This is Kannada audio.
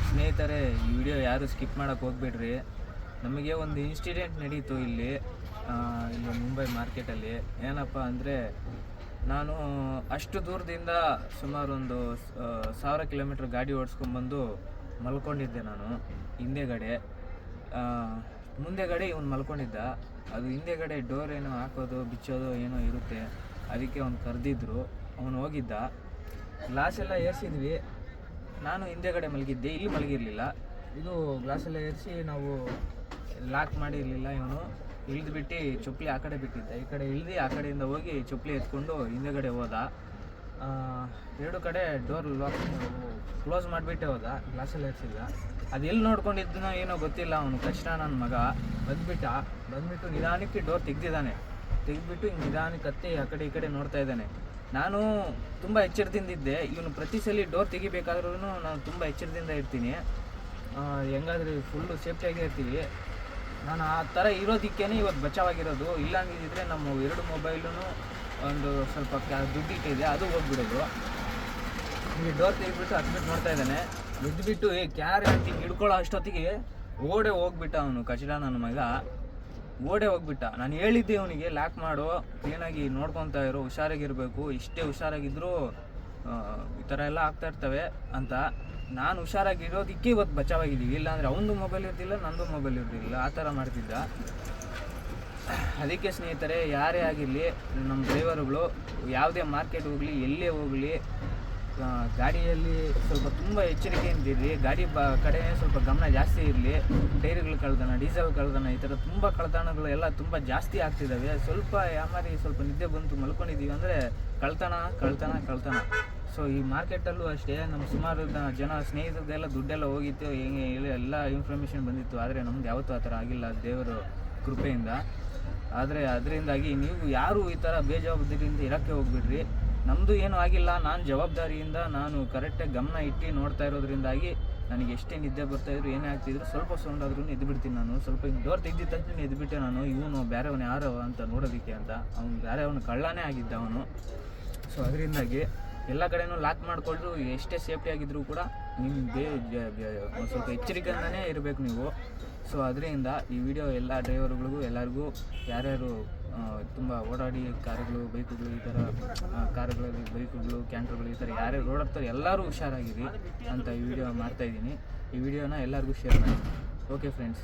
ಸ್ನೇಹಿತರೆ, ಈ ವಿಡಿಯೋ ಯಾರು ಸ್ಕಿಪ್ ಮಾಡೋಕ್ಕೆ ಹೋಗ್ಬೇಡ್ರಿ. ನಮಗೆ ಒಂದು ಇನ್ಸಿಡೆಂಟ್ ನಡೀತು ಇಲ್ಲಿ ಮುಂಬೈ ಮಾರ್ಕೆಟಲ್ಲಿ. ಏನಪ್ಪ ಅಂದರೆ, ನಾನು ಅಷ್ಟು ದೂರದಿಂದ ಸುಮಾರು ಒಂದು 1000 ಕಿಲೋಮೀಟ್ರ್ ಗಾಡಿ ಓಡಿಸ್ಕೊಂಡ್ಬಂದು ಮಲ್ಕೊಂಡಿದ್ದೆ. ನಾನು ಹಿಂದೆಗಡೆ ಮುಂದೆಗಡೆ ಇವನು ಮಲ್ಕೊಂಡಿದ್ದ. ಅದು ಹಿಂದೆಗಡೆ ಡೋರ್ ಏನೋ ಹಾಕೋದು ಬಿಚ್ಚೋದು ಏನೋ ಇರುತ್ತೆ, ಅದಕ್ಕೆ ಅವ್ನು ಕರೆದಿದ್ರು. ಅವನು ಹೋಗಿದ್ದ, ಗ್ಲಾಸೆಲ್ಲ ಏರಿಸಿದ್ವಿ. ನಾನು ಹಿಂದೆಗಡೆ ಮಲಗಿದ್ದೆ, ಇಲ್ಲಿ ಮಲಗಿರಲಿಲ್ಲ. ಇದು ಗ್ಲಾಸೆಲ್ಲ ಏರಿಸಿ ನಾವು ಲಾಕ್ ಮಾಡಿರಲಿಲ್ಲ. ಇವನು ಇಳಿದ್ಬಿಟ್ಟು ಚಪ್ಪಲಿ ಆ ಕಡೆ ಬಿಟ್ಟಿದ್ದ, ಈ ಕಡೆ ಇಳಿದು ಆ ಕಡೆಯಿಂದ ಹೋಗಿ ಚಪ್ಪಲಿ ಎತ್ಕೊಂಡು ಹಿಂದೆಗಡೆ ಹೋದ. ಎರಡು ಕಡೆ ಡೋರ್ ಕ್ಲೋಸ್ ಮಾಡಿಬಿಟ್ಟೆ ಹೋದ, ಗ್ಲಾಸೆಲ್ಲ ಏರಿಸಿಲ್ಲ. ಅದು ಎಲ್ಲಿ ನೋಡ್ಕೊಂಡಿದ್ದನೋ ಏನೋ ಗೊತ್ತಿಲ್ಲ. ಅವನು ಕೃಷ್ಣ ನನ್ನ ಮಗ ಬಂದ್ಬಿಟ್ಟು ನಿಧಾನಕ್ಕೆ ಡೋರ್ ತೆಗೆದ್ಬಿಟ್ಟು ಹಿಂಗೆ ನಿಧಾನಕ್ಕೆ ಹತ್ತಿ ಆ ಕಡೆ ಈ ಕಡೆ ನೋಡ್ತಾ ಇದ್ದಾನೆ. ನಾನು ತುಂಬ ಎಚ್ಚರದಿಂದಿದ್ದೆ. ಇವನು ಪ್ರತಿ ಸಲ ಡೋರ್ ತೆಗಿಬೇಕಾದ್ರೂ ನಾನು ತುಂಬ ಎಚ್ಚರದಿಂದ ಇರ್ತೀನಿ. ಹೆಂಗಾದ್ರೆ ಫುಲ್ಲು ಸೇಫ್ಟಿಯಾಗೇ ಇರ್ತೀವಿ. ನಾನು ಆ ಥರ ಇರೋದಕ್ಕೇ ಇವತ್ತು ಬಚಾವಾಗಿರೋದು. ಇಲ್ಲಾಂಗಿದ್ದರೆ ನಮ್ಮ 2 ಮೊಬೈಲೂ ಒಂದು ಸ್ವಲ್ಪ ದುಡ್ಡಿಟ್ಟಿದೆ, ಅದು ಹೋಗ್ಬಿಡೋದು. ಈಗ ಡೋರ್ ತೆಗೆದ್ಬಿಟ್ಟು ಹತ್ಬಿಟ್ಟು ನೋಡ್ತಾ ಇದ್ದಾನೆ. ಎದ್ಬಿಟ್ಟು ಕ್ಯಾರೆ ಅಂತ ಹಿಡ್ಕೊಳ್ಳೋ ಅಷ್ಟೊತ್ತಿಗೆ ಓಡೇ ಹೋಗ್ಬಿಟ್ಟ ಅವನು, ಕಚಡ ನನ್ನ ಮಗ. ಓಡೇ ಹೋಗ್ಬಿಟ್ಟ. ನಾನು ಹೇಳಿದ್ದೆ ಅವನಿಗೆ, ಲಾಕ್ ಮಾಡು, ಕ್ಲೀನಾಗಿ ನೋಡ್ಕೊತಾ ಇರು, ಹುಷಾರಾಗಿರಬೇಕು. ಇಷ್ಟೇ ಹುಷಾರಾಗಿದ್ದರೂ ಈ ಥರ ಎಲ್ಲ ಆಗ್ತಾ ಇರ್ತವೆ ಅಂತ. ನಾನು ಹುಷಾರಾಗಿರೋದಕ್ಕೆ ಇವತ್ತು ಬಚಾವಾಗಿದ್ದೀವಿ. ಇಲ್ಲಾಂದರೆ ಅವನದು ಮೊಬೈಲ್ ಇರ್ತಿಲ್ಲ, ನಂದು ಮೊಬೈಲ್ ಇರ್ತಿಲ್ಲ, ಆ ಥರ ಮಾಡ್ತಿದ್ದ. ಅದಕ್ಕೆ ಸ್ನೇಹಿತರೆ, ಯಾರೇ ಆಗಿರಲಿ, ನಮ್ಮ ಡ್ರೈವರ್ಗಳು ಯಾವುದೇ ಮಾರ್ಕೆಟ್ ಹೋಗಲಿ, ಎಲ್ಲೇ ಹೋಗಲಿ, ಗಾಡಿಯಲ್ಲಿ ಸ್ವಲ್ಪ ತುಂಬ ಎಚ್ಚರಿಕೆಯಿಂದಿರಲಿ. ಗಾಡಿ ಕಡೆ ಸ್ವಲ್ಪ ಗಮನ ಜಾಸ್ತಿ ಇರಲಿ. ಟೈರ್ಗಳು ಕಳ್ತನ, ಡೀಸೆಲ್ ಕಳ್ತನ, ಈ ಥರ ತುಂಬ ಕಳ್ತನಗಳು ಎಲ್ಲ ತುಂಬ ಜಾಸ್ತಿ ಆಗ್ತಿದ್ದಾವೆ. ಸ್ವಲ್ಪ ಯಾಮಾರಿ ಸ್ವಲ್ಪ ನಿದ್ದೆ ಬಂತು ಮಲ್ಕೊಂಡಿದ್ದೀವಿ ಅಂದರೆ ಕಳ್ತನ. ಸೊ ಈ ಮಾರ್ಕೆಟಲ್ಲೂ ಅಷ್ಟೇ, ನಮ್ಮ ಸುಮಾರು ಜನ ಸ್ನೇಹಿತರದೆಲ್ಲ ದುಡ್ಡೆಲ್ಲ ಹೋಗಿತ್ತು, ಹೆಂಗೆ ಎಲ್ಲ ಇನ್ಫಾರ್ಮೇಷನ್ ಬಂದಿತ್ತು. ಆದರೆ ನಮ್ದು ಯಾವತ್ತೂ ಆ ಥರ ಆಗಿಲ್ಲ, ದೇವರ ಕೃಪೆಯಿಂದ. ಆದರೆ ಅದರಿಂದಾಗಿ ನೀವು ಯಾರು ಈ ಥರ ಬೇಜವಾಬ್ದಾರಿಯಿಂದ ಇರೋಕ್ಕೆ ಹೋಗ್ಬಿಡ್ರಿ. ನಮ್ಮದು ಏನೂ ಆಗಿಲ್ಲ. ನಾನು ಜವಾಬ್ದಾರಿಯಿಂದ ನಾನು ಕರೆಕ್ಟಾಗಿ ಗಮನ ಇಟ್ಟು ನೋಡ್ತಾ ಇರೋದ್ರಿಂದಾಗಿ ನನಗೆ ಎಷ್ಟೇ ನಿದ್ದೆ ಬರ್ತಾಯಿದ್ರು, ಏನೇ ಆಗ್ತಿದ್ರು, ಸ್ವಲ್ಪ ಸೌಂಡ್ ಆದ್ರೂ ಎದ್ಬಿಡ್ತೀನಿ ನಾನು. ಸ್ವಲ್ಪ ಹಿಂಗೆ ಡೋರ್ ತೆಗೆದಿದ್ದ ತಕ್ಷಣ ಎದ್ಬಿಟ್ಟೆ ನಾನು. ಇವನು ಬೇರೆಯವನು ಯಾರೋ ಅಂತ ನೋಡೋದಕ್ಕೆ ಅಂತ. ಅವನು ಬೇರೆಯವನು ಕಳ್ಳನೇ ಆಗಿದ್ದ ಅವನು. ಸೊ ಅದರಿಂದಾಗಿ ಎಲ್ಲ ಕಡೆಯೂ ಲಾಕ್ ಮಾಡಿಕೊಂಡು ಎಷ್ಟೇ ಸೇಫ್ಟಿ ಆಗಿದ್ದರೂ ಕೂಡ ನಿಮಗೆ ಸ್ವಲ್ಪ ಎಚ್ಚರಿಕೆಯಿಂದನೇ ಇರಬೇಕು ನೀವು. ಸೊ ಅದರಿಂದ ಈ ವಿಡಿಯೋ ಎಲ್ಲ ಡ್ರೈವರ್ಗಳಿಗೂ ಎಲ್ಲರಿಗೂ, ಯಾರ್ಯಾರು ತುಂಬ ಓಡಾಡಿ ಕಾರುಗಳು, ಬೈಕುಗಳು, ಈ ಥರ ಕಾರುಗಳಲ್ಲಿ ಬೈಕುಗಳು, ಕ್ಯಾಂಟ್ರುಗಳು, ಈ ಥರ ಯಾರ್ಯಾರು ಓಡಾಡ್ತಾರೆ ಎಲ್ಲರೂ ಹುಷಾರಾಗಿರಿ ಅಂತ ಈ ವಿಡಿಯೋ ಮಾಡ್ತಾಯಿದ್ದೀನಿ. ಈ ವಿಡಿಯೋನ ಎಲ್ಲರಿಗೂ ಶೇರ್ ಮಾಡಿ. Okay friends.